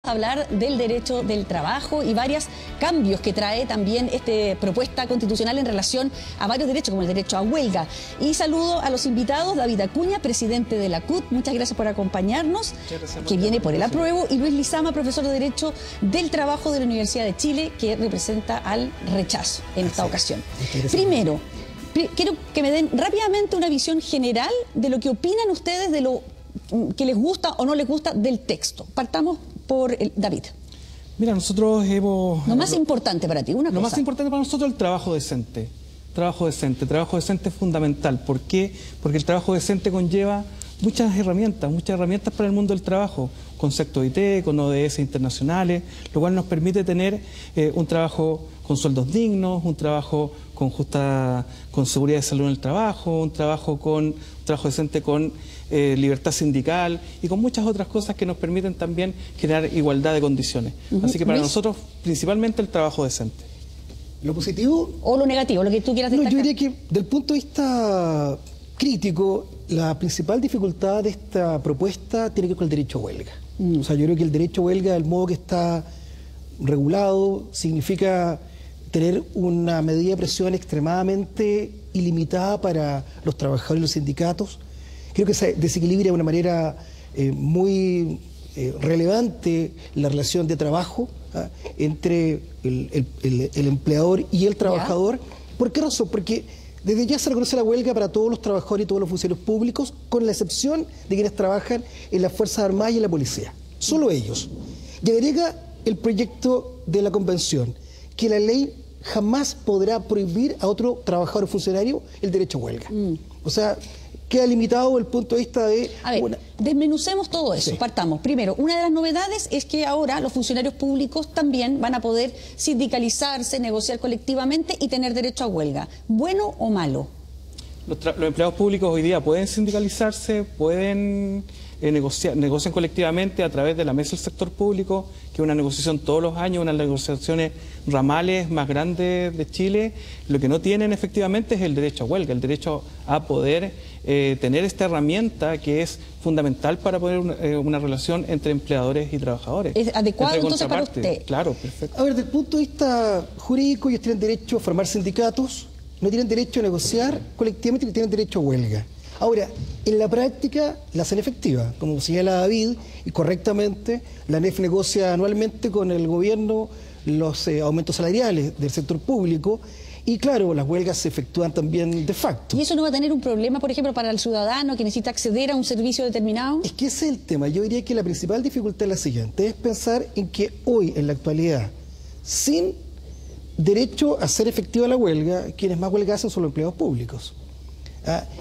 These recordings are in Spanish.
a hablar del derecho del trabajo y varios cambios que trae también esta propuesta constitucional en relación a varios derechos, como el derecho a huelga. Y saludo a los invitados: David Acuña, presidente de la CUT, muchas gracias por acompañarnos, que viene por el apruebo, y Luis Lizama, profesor de Derecho del Trabajo de la Universidad de Chile, que representa al rechazo en esta ocasión. Primero, quiero que me den rápidamente una visión general de lo que opinan ustedes de lo que les gusta o no les gusta del texto. Partamos por David. Mira, nosotros hemos... Lo más importante para ti, una cosa. Lo más importante para nosotros es el trabajo decente. Trabajo decente es fundamental. ¿Por qué? Porque el trabajo decente conlleva muchas herramientas para el mundo del trabajo, conceptos IT, con ODS internacionales, lo cual nos permite tener un trabajo con sueldos dignos, un trabajo con seguridad de salud en el trabajo, un trabajo decente con libertad sindical y con muchas otras cosas que nos permiten también generar igualdad de condiciones. Así que para nosotros, principalmente el trabajo decente. ¿Lo positivo? O lo negativo, lo que tú quieras destacar. No, yo diría que, del punto de vista crítico, la principal dificultad de esta propuesta tiene que ver con el derecho a huelga. O sea, yo creo que el derecho a huelga, el modo que está regulado, significa tener una medida de presión extremadamente ilimitada para los trabajadores y los sindicatos. Creo que se desequilibra de una manera muy relevante la relación de trabajo entre el empleador y el trabajador. ¿Por qué razón? Porque desde ya se reconoce la huelga para todos los trabajadores y todos los funcionarios públicos, con la excepción de quienes trabajan en las Fuerzas Armadas y en la Policía. Solo ellos. Y agrega el proyecto de la Convención que la ley jamás podrá prohibir a otro trabajador o funcionario el derecho a huelga. O sea, queda limitado el punto de vista de... A ver, desmenucemos todo eso, partamos. Primero, una de las novedades es que ahora los funcionarios públicos también van a poder sindicalizarse, negociar colectivamente y tener derecho a huelga. ¿Bueno o malo? Los empleados públicos hoy día pueden sindicalizarse, pueden negocian colectivamente a través de la mesa del sector público, que es una negociación todos los años, una de las negociaciones ramales más grandes de Chile. Lo que no tienen efectivamente es el derecho a huelga, el derecho a poder tener esta herramienta que es fundamental para poner una relación entre empleadores y trabajadores. ¿Es adecuado entonces para usted? Claro, perfecto. A ver, desde el punto de vista jurídico, ellos tienen derecho a formar sindicatos, no tienen derecho a negociar colectivamente, ni tienen derecho a huelga. Ahora, en la práctica la hacen efectiva, como señala David, y correctamente, la ANEF negocia anualmente con el gobierno los aumentos salariales del sector público, y claro, las huelgas se efectúan también de facto. ¿Y eso no va a tener un problema, por ejemplo, para el ciudadano que necesita acceder a un servicio determinado? Es que ese es el tema. Yo diría que la principal dificultad es la siguiente, es pensar en que hoy, en la actualidad, sin derecho a hacer efectiva la huelga, quienes más huelga hacen son los empleados públicos.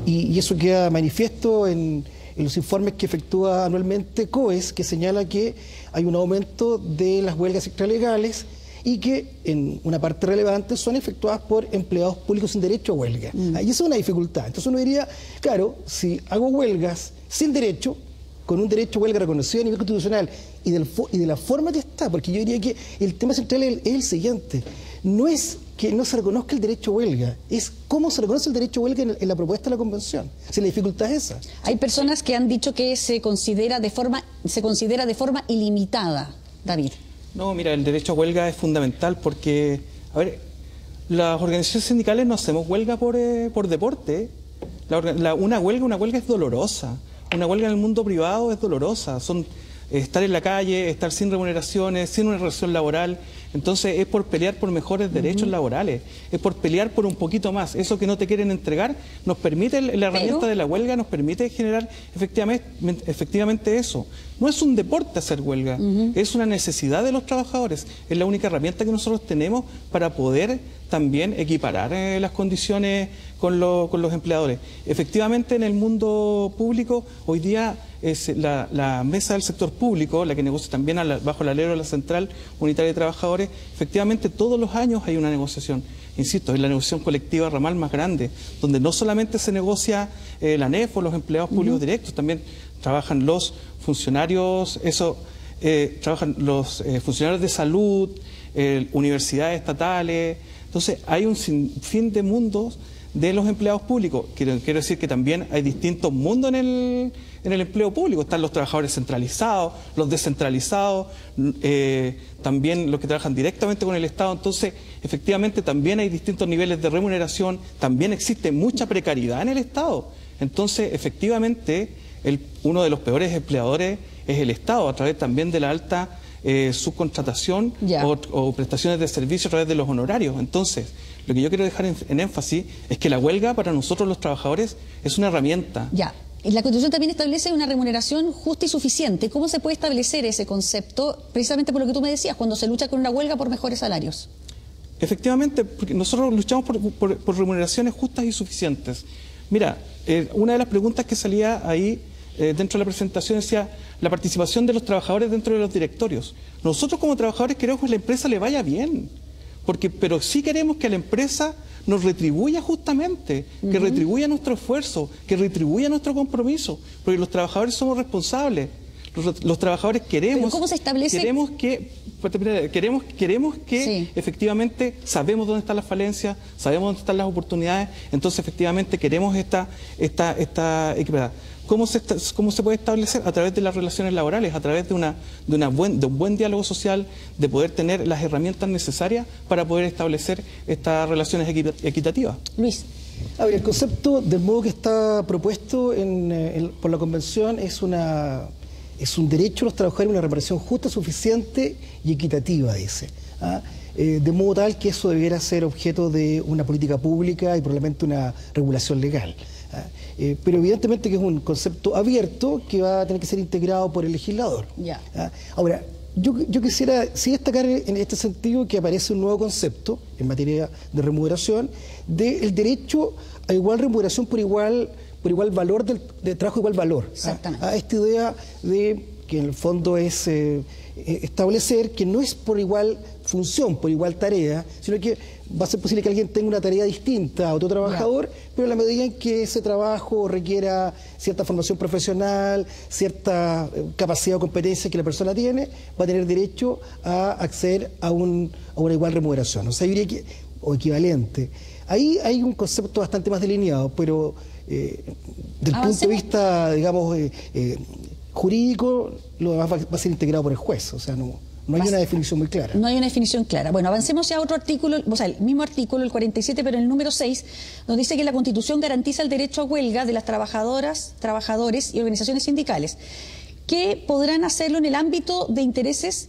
Y eso queda manifiesto en los informes que efectúa anualmente COES, que señala que hay un aumento de las huelgas extralegales y que en una parte relevante son efectuadas por empleados públicos sin derecho a huelga. Y eso es una dificultad. Entonces uno diría, claro, si hago huelgas sin derecho, con un derecho a huelga reconocido a nivel constitucional y de la forma que está, porque yo diría que el tema central es el siguiente, no es que no se reconozca el derecho a huelga, es cómo se reconoce el derecho a huelga en la propuesta de la Convención. Si la dificultad es esa. Hay personas que han dicho que se considera de forma ilimitada, David. No, mira, el derecho a huelga es fundamental porque, a ver, las organizaciones sindicales no hacemos huelga por deporte. Una huelga es dolorosa. Una huelga en el mundo privado es dolorosa. Estar en la calle, estar sin remuneraciones, sin una relación laboral. Entonces es por pelear por mejores derechos laborales, es por pelear por un poquito más. Eso que no te quieren entregar nos permite, la herramienta de la huelga nos permite generar efectivamente eso. No es un deporte hacer huelga, es una necesidad de los trabajadores. Es la única herramienta que nosotros tenemos para poder también equiparar las condiciones con los empleadores. Efectivamente, en el mundo público, hoy día es la mesa del sector público, la que negocia también bajo el alero de la Central Unitaria de Trabajadores, efectivamente todos los años hay una negociación. Insisto, es la negociación colectiva ramal más grande, donde no solamente se negocia la ANEF o los empleados públicos directos, también trabajan los funcionarios, trabajan los funcionarios de salud, universidades estatales. Entonces hay un sinfín de mundos de los empleados públicos. Quiero decir que también hay distintos mundos en el empleo público. Están los trabajadores centralizados, los descentralizados, también los que trabajan directamente con el Estado. Entonces, efectivamente, también hay distintos niveles de remuneración, también existe mucha precariedad en el Estado. Entonces, efectivamente, uno de los peores empleadores es el Estado, a través también de la alta subcontratación o prestaciones de servicio a través de los honorarios. Entonces, lo que yo quiero dejar en énfasis es que la huelga para nosotros los trabajadores es una herramienta. Ya. La Constitución también establece una remuneración justa y suficiente. ¿Cómo se puede establecer ese concepto? Precisamente por lo que tú me decías, cuando se lucha con una huelga por mejores salarios. Efectivamente, porque nosotros luchamos por remuneraciones justas y suficientes. Mira, una de las preguntas que salía ahí dentro de la presentación decía la participación de los trabajadores dentro de los directorios. Nosotros como trabajadores queremos que a la empresa le vaya bien, pero sí queremos que a la empresa nos retribuya justamente, que retribuya nuestro esfuerzo, que retribuya nuestro compromiso, porque los trabajadores somos responsables. Los trabajadores queremos... ¿Cómo se establece? Queremos que efectivamente sabemos dónde están las falencias, sabemos dónde están las oportunidades, entonces efectivamente queremos esta equidad. ¿Cómo se puede establecer? A través de las relaciones laborales, a través de un buen diálogo social, de poder tener las herramientas necesarias para poder establecer estas relaciones equitativas. Luis. A ver, el concepto del modo que está propuesto por la Convención es un derecho a los trabajadores a una reparación justa, suficiente y equitativa, dice. De modo tal que eso debiera ser objeto de una política pública y probablemente una regulación legal. Pero evidentemente que es un concepto abierto que va a tener que ser integrado por el legislador. Ahora, yo quisiera sí destacar en este sentido que aparece un nuevo concepto en materia de remuneración, del derecho a igual remuneración por igual valor de trabajo, igual valor. A esta idea de que en el fondo es establecer que no es por igual función, por igual tarea, sino que va a ser posible que alguien tenga una tarea distinta a otro trabajador, pero en la medida en que ese trabajo requiera cierta formación profesional, cierta capacidad o competencia que la persona tiene, va a tener derecho a acceder a una igual remuneración, o sea, yo diría o equivalente. Ahí hay un concepto bastante más delineado, pero del punto de vista, digamos, jurídico, lo demás va a ser integrado por el juez, o sea, no hay una definición muy clara. No hay una definición clara. Bueno, avancemos ya a otro artículo, o sea, el mismo artículo, el 47, pero el número 6, donde dice que la Constitución garantiza el derecho a huelga de las trabajadoras, trabajadores y organizaciones sindicales, que podrán hacerlo en el ámbito de intereses,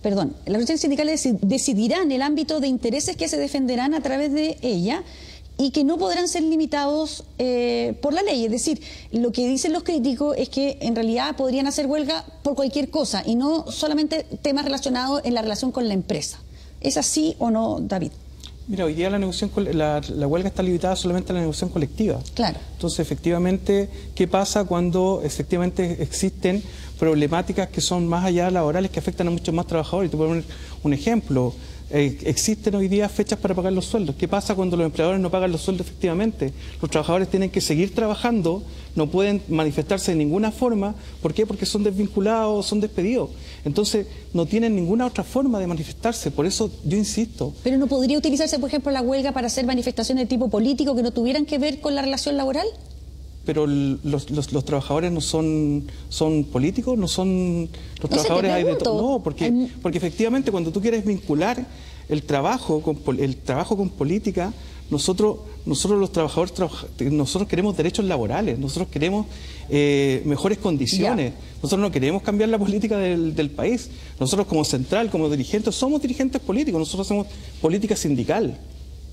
las organizaciones sindicales decidirán el ámbito de intereses que se defenderán a través de ella, y que no podrán ser limitados por la ley. Es decir, lo que dicen los críticos es que en realidad podrían hacer huelga por cualquier cosa y no solamente temas relacionados en la relación con la empresa. ¿Es así o no, David? Mira, hoy día la huelga está limitada solamente a la negociación colectiva. Claro. Entonces, efectivamente, ¿qué pasa cuando efectivamente existen problemáticas que son más allá laborales, que afectan a muchos más trabajadores? Te puedo poner un ejemplo. Existen hoy día fechas para pagar los sueldos. ¿Qué pasa cuando los empleadores no pagan los sueldos efectivamente? Los trabajadores tienen que seguir trabajando, no pueden manifestarse de ninguna forma. ¿Por qué? Porque son desvinculados, son despedidos. Entonces, no tienen ninguna otra forma de manifestarse. Por eso yo insisto. ¿Pero no podría utilizarse, por ejemplo, la huelga para hacer manifestaciones de tipo político que no tuvieran que ver con la relación laboral? Pero los trabajadores no son políticos, no son los trabajadores hay de todo. No, porque efectivamente cuando tú quieres vincular el trabajo con política, nosotros los trabajadores nosotros queremos derechos laborales, nosotros queremos mejores condiciones. Nosotros no queremos cambiar la política del país. Nosotros como central, como dirigentes, somos dirigentes políticos, nosotros hacemos política sindical.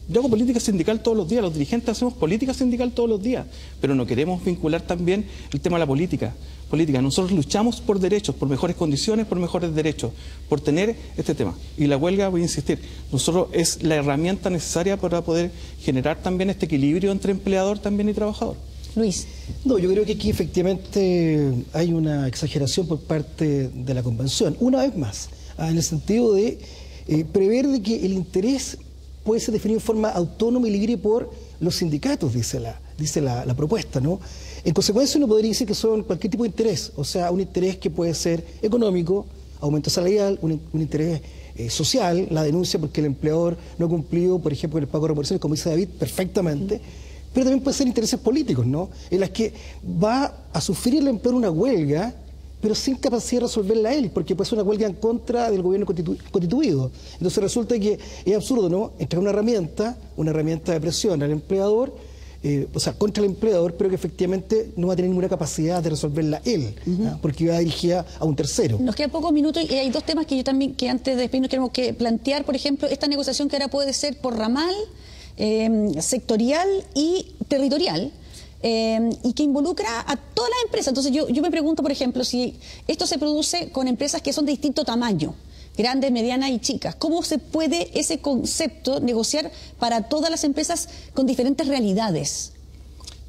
Yo hago política sindical todos los días, los dirigentes hacemos política sindical todos los días, pero no queremos vincular también el tema de la política. Nosotros luchamos por derechos, por mejores condiciones, por mejores derechos, por tener este tema. Y la huelga, voy a insistir, nosotros es la herramienta necesaria para poder generar también este equilibrio entre empleador también y trabajador. Luis. No, yo creo que aquí efectivamente hay una exageración por parte de la Convención, una vez más, en el sentido de prever de que el interés puede ser definido en forma autónoma y libre por los sindicatos, dice la propuesta, ¿no? En consecuencia, uno podría decir que son cualquier tipo de interés, o sea, un interés que puede ser económico, aumento salarial, un interés social, la denuncia porque el empleador no ha cumplido, por ejemplo, con el pago de remuneraciones, como dice David, perfectamente, pero también puede ser intereses políticos, ¿no? En las que va a sufrir el empleador una huelga, pero sin capacidad de resolverla él, porque puede ser una huelga en contra del gobierno constituido. Entonces resulta que es absurdo, ¿no? Entregar una herramienta de presión al empleador, o sea, contra el empleador, pero que efectivamente no va a tener ninguna capacidad de resolverla él, ¿no? Porque va dirigida a un tercero. Nos quedan pocos minutos y hay dos temas que yo también, que antes de despedirnos queremos que plantear, por ejemplo, esta negociación que ahora puede ser por ramal, sectorial y territorial. Y que involucra a todas las empresas. Entonces yo me pregunto, por ejemplo, si esto se produce con empresas que son de distinto tamaño, grandes, medianas y chicas. ¿Cómo se puede ese concepto negociar para todas las empresas con diferentes realidades?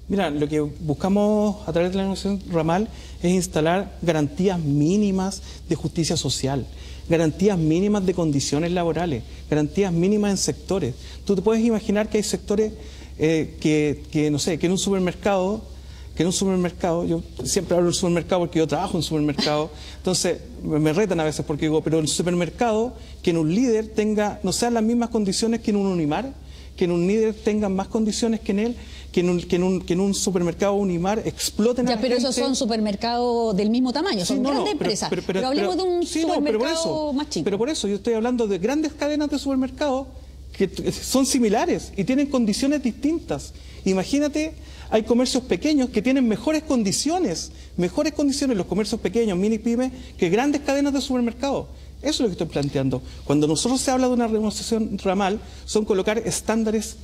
Mira, lo que buscamos a través de la negociación ramal es instalar garantías mínimas de justicia social, garantías mínimas de condiciones laborales, garantías mínimas en sectores. Tú te puedes imaginar que hay sectores no sé, que en un supermercado, yo siempre hablo del supermercado porque yo trabajo en un supermercado, entonces me retan a veces porque digo, pero el supermercado, que en un líder no sean las mismas condiciones que en un Unimar, que en un líder tengan más condiciones que en él, que en un supermercado Unimar exploten a la pero gente. esos son supermercados del mismo tamaño, son grandes empresas, pero hablemos de un supermercado más chico. Pero por eso yo estoy hablando de grandes cadenas de supermercados que son similares y tienen condiciones distintas. Imagínate, hay comercios pequeños que tienen mejores condiciones los comercios pequeños, mini pymes, que grandes cadenas de supermercados. Eso es lo que estoy planteando. Cuando nosotros se habla de una negociación ramal, son colocar estándares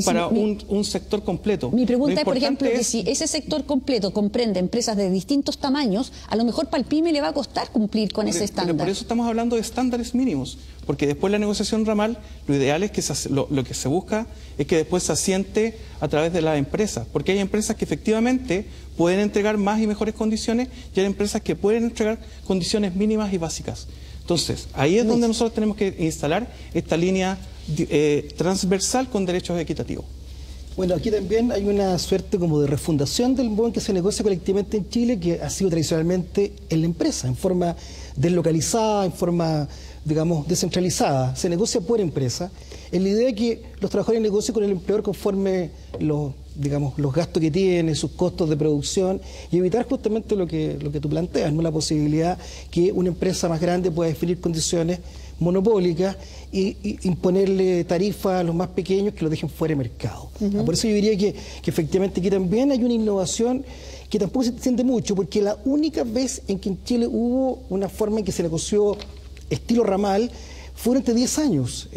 para un sector completo. Mi pregunta es, por ejemplo, que si ese sector completo comprende empresas de distintos tamaños, a lo mejor para el pyme le va a costar cumplir con ese estándar. Pero por eso estamos hablando de estándares mínimos, porque después la negociación ramal, lo ideal es que lo que se busca es que después se asiente a través de las empresas, porque hay empresas que efectivamente pueden entregar más y mejores condiciones y hay empresas que pueden entregar condiciones mínimas y básicas. Entonces, ahí es donde nosotros tenemos que instalar esta línea transversal con derechos equitativos. Bueno, aquí también hay una suerte como de refundación del modo en que se negocia colectivamente en Chile, que ha sido tradicionalmente en la empresa, en forma deslocalizada, en forma, digamos, descentralizada. Se negocia por empresa, en la idea de que los trabajadores negocien con el empleador conforme los gastos que tiene, sus costos de producción, y evitar justamente lo que tú planteas, ¿no? La posibilidad que una empresa más grande pueda definir condiciones monopólicas y imponerle tarifas a los más pequeños que los dejen fuera de mercado. Por eso yo diría que efectivamente aquí también hay una innovación que tampoco se entiende mucho, porque la única vez en que en Chile hubo una forma en que se negoció estilo ramal fue durante 10 años,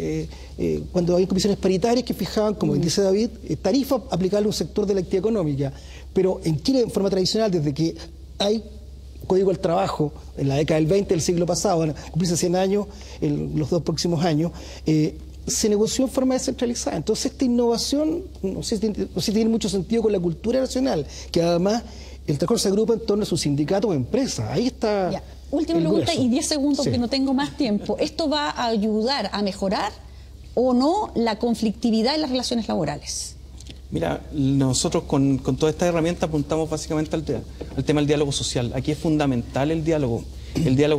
cuando había comisiones paritarias que fijaban, como dice David, tarifas aplicables a un sector de la actividad económica. Pero en Chile, en forma tradicional, desde que hay Código del Trabajo, en la década del 20 del siglo pasado, van a cumplirse 100 años en los 2 próximos años, se negoció en forma descentralizada. Entonces esta innovación, no sé si tiene mucho sentido con la cultura nacional, que además el trabajador se agrupa en torno a su sindicato o empresa. Ahí está. Ya. Última pregunta y 10 segundos, porque no tengo más tiempo. ¿Esto va a ayudar a mejorar o no la conflictividad en las relaciones laborales? Mira, nosotros con toda esta herramienta apuntamos básicamente al tema del diálogo social. Aquí es fundamental el diálogo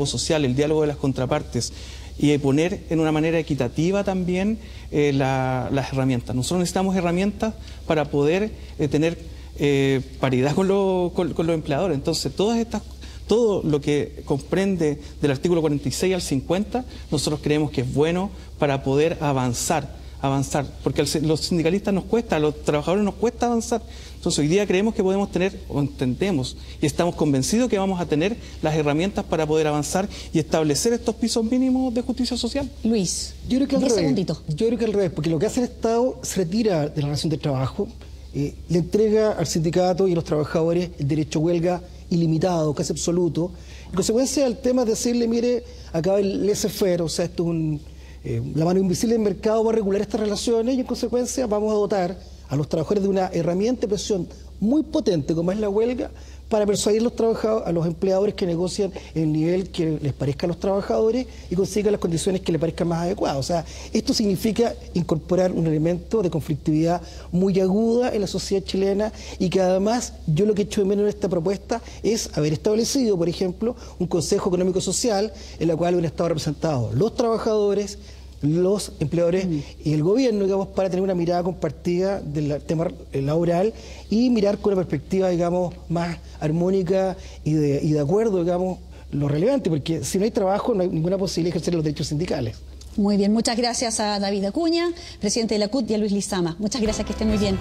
social, el diálogo de las contrapartes y poner en una manera equitativa también las herramientas. Nosotros necesitamos herramientas para poder tener paridad con los empleadores. Entonces, todo lo que comprende del artículo 46 al 50, nosotros creemos que es bueno para poder avanzar, porque a los sindicalistas nos cuesta, a los trabajadores nos cuesta avanzar. Entonces hoy día creemos que podemos tener, o entendemos, y estamos convencidos que vamos a tener las herramientas para poder avanzar y establecer estos pisos mínimos de justicia social. Luis, yo creo que 10 segunditos. Yo creo que al revés, porque lo que hace el Estado se retira de la relación de trabajo, le entrega al sindicato y a los trabajadores el derecho a huelga ilimitado, casi absoluto. En consecuencia, el tema es decirle, mire, acá el laissez-faire, o sea, esto es la mano invisible del mercado va a regular estas relaciones y en consecuencia vamos a dotar a los trabajadores de una herramienta de presión muy potente como es la huelga para persuadir a los empleadores que negocian el nivel que les parezca a los trabajadores y consigan las condiciones que les parezcan más adecuadas. O sea, esto significa incorporar un elemento de conflictividad muy aguda en la sociedad chilena y que además yo lo que echo de menos en esta propuesta es haber establecido, por ejemplo, un Consejo Económico Social en la cual hubieran estado representados los trabajadores, los empleadores y el gobierno, digamos, para tener una mirada compartida del tema laboral y mirar con una perspectiva, digamos, más armónica y de acuerdo, digamos, lo relevante, porque si no hay trabajo no hay ninguna posibilidad de ejercer los derechos sindicales. Muy bien, muchas gracias a David Acuña, presidente de la CUT, y a Luis Lizama. Muchas gracias, que estén muy bien.